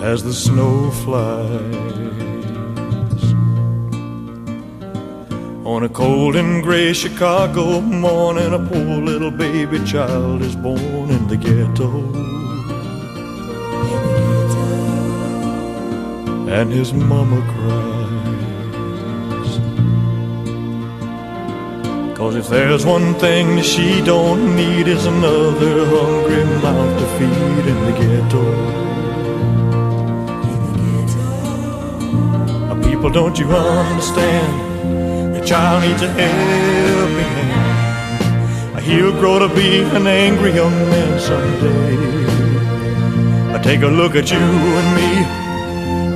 as the snow flies. On a cold and gray Chicago morning, a poor little baby child is born in the ghetto. And his mama cries, 'cause if there's one thing that she don't need, is another hungry mouth to feed in the ghetto. People, don't you understand? Child needs a helping hand. He'll grow to be an angry young man someday. Take a look at you and me.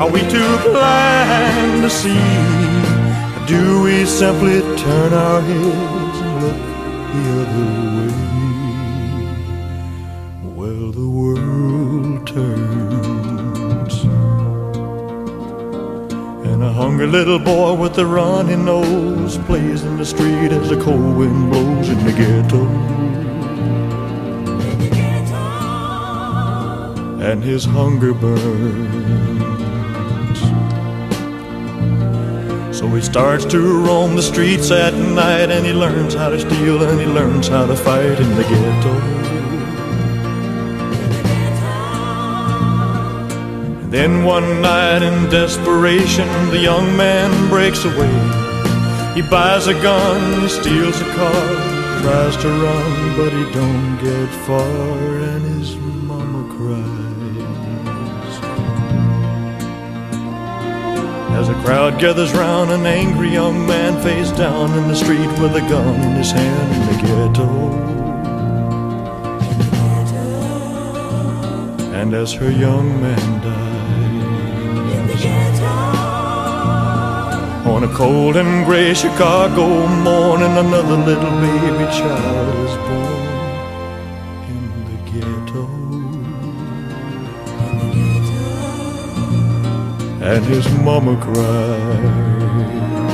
Are we too blind to see? Do we simply turn our heads and look the other way? Well, the world turns, and a hungry little boy with a runny nose plays in the street as the cold wind blows in the ghetto. And his hunger burns. So he starts to roam the streets at night, and he learns how to steal and he learns how to fight in the ghetto. Then one night in desperation, the young man breaks away. He buys a gun, he steals a car, tries to run, but he don't get far, and his mama cries. As a crowd gathers round, an angry young man face down in the street with a gun in his hand in the ghetto. And as her young man dies, on a cold and gray Chicago morning, another little baby child is born in the ghetto. And his mama cries.